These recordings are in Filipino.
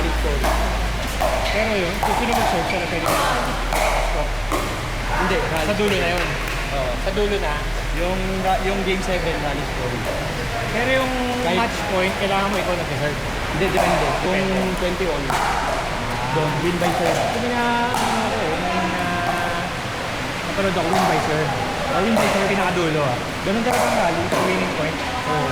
Valley Story. Pero yun, kung sino mag-search, ano pwede ka stop. Hindi, Sa dulo na yun. Sa dulo na. yung Game 7 Valley Story. Pero yung Kahit- match point, kailangan mo ikaw nag-search. Hindi, depende. Kung 20 all, doon, win by serve. Sabi na, napanood ako win by serve. Win by serve. Pinakadulo ah. Ganun talaga ang rally. Sa winning point. Oo.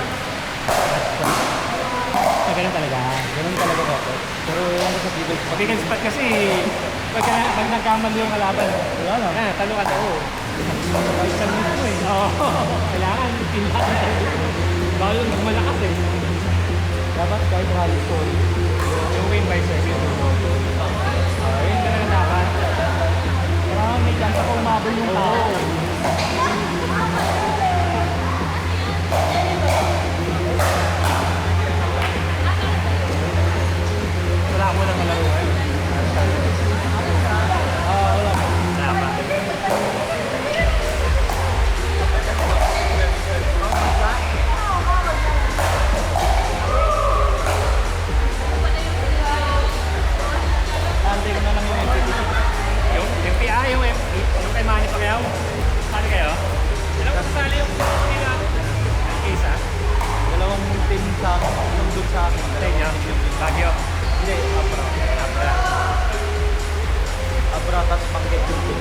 Na ganun talaga. Ganun talaga dapat. Pero yung sa Beagle Spot. Big spot kasi, pag nagkamali yung kalaban, Wala na. talo ka daw. Isang minuto eh. Oo. Kailangan, pinaka. Bawal yung malakas eh. Dapat kahit rally story. Yung win by serve yung dulo. Yun talaga dapat. Kailangan may chance ako umabol yung tao. Wala mo nang malaro eh. Wala. Dapat. Antay ko na lang yung MVP. Yung MPI, yung kay Manny Pacquiao. Sali kayo? Sino ko sasali yung sila? Ang isa? Dalawang team sa akin. Yung doon sa akin. Sa inyo? Baguio? Hindi, Abra. Abra. Abra, tapos Panggit yung team.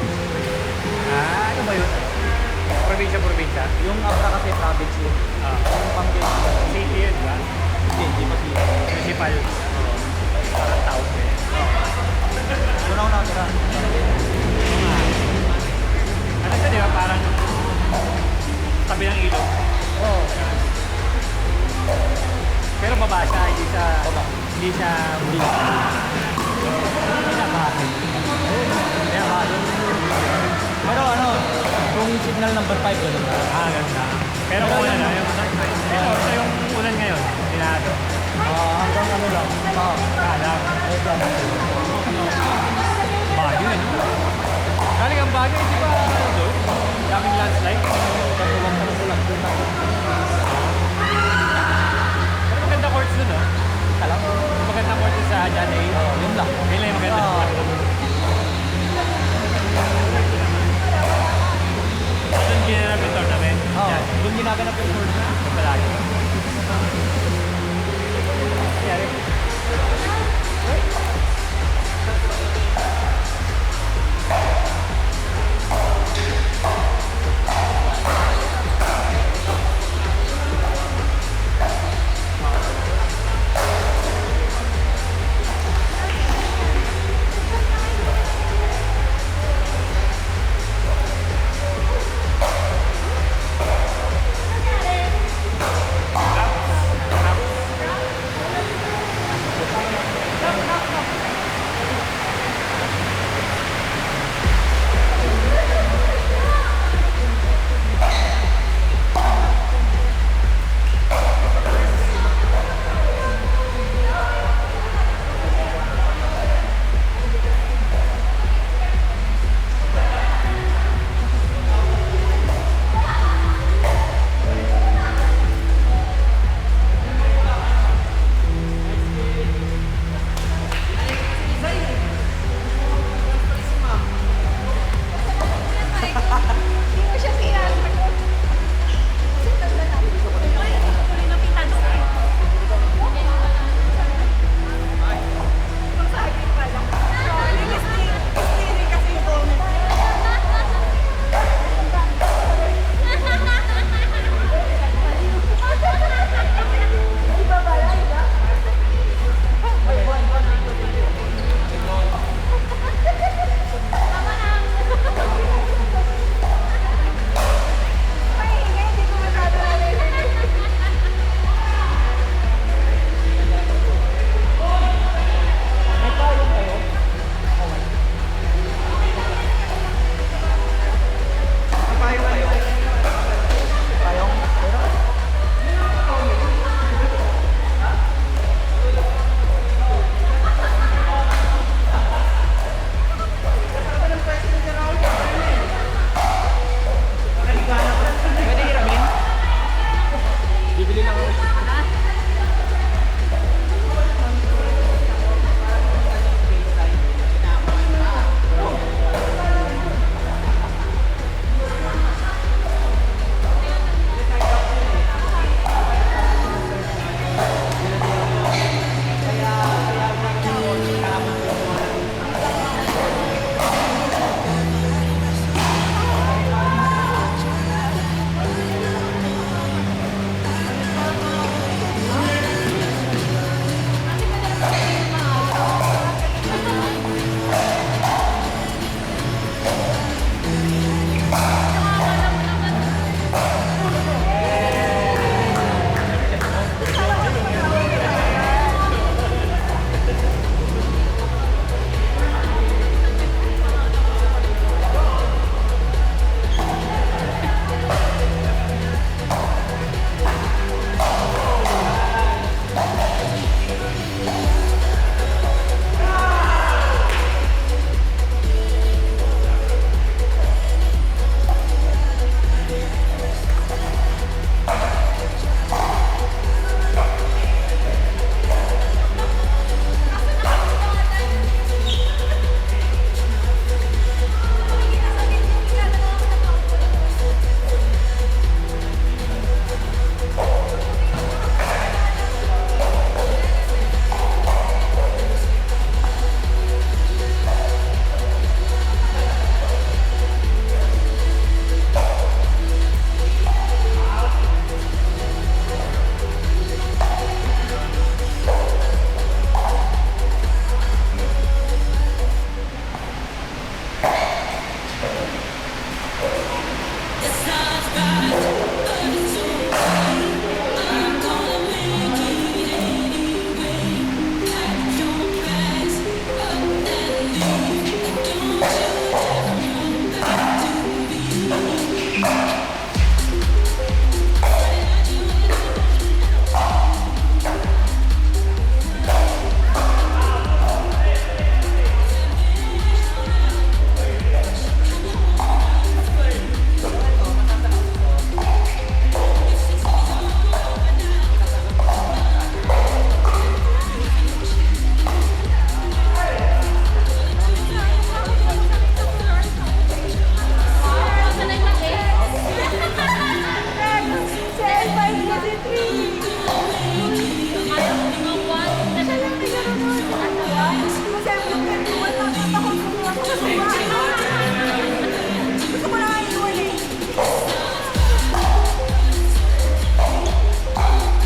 Ano ba yun? Probinsya? Yung Abra kasi province yun. Yung Panggit. City yun, di ba? Hindi pa sila. Municipal. Parang town eh. Doon ako nakatira. Ano siya, di ba? Parang tabi ng ilog. Oo. Pero baba siya, hindi siya... Baba. Hindi siya... Hindi siya bakit. Kaya bakit. Pero ano, kung signal number 5 ganun na. Ganda. Pero kung ano na, yung... Pero sa yung ulan ngayon, pinado. Hanggang ano lang. Kalang. Ayun lang. Baguio eh. Galing ang Baguio, hindi ba ano doon? Daming landslide. Katulad sa Lulang. Pero maganda courts doon, no? Kalang. Maganda courts sa Jan A.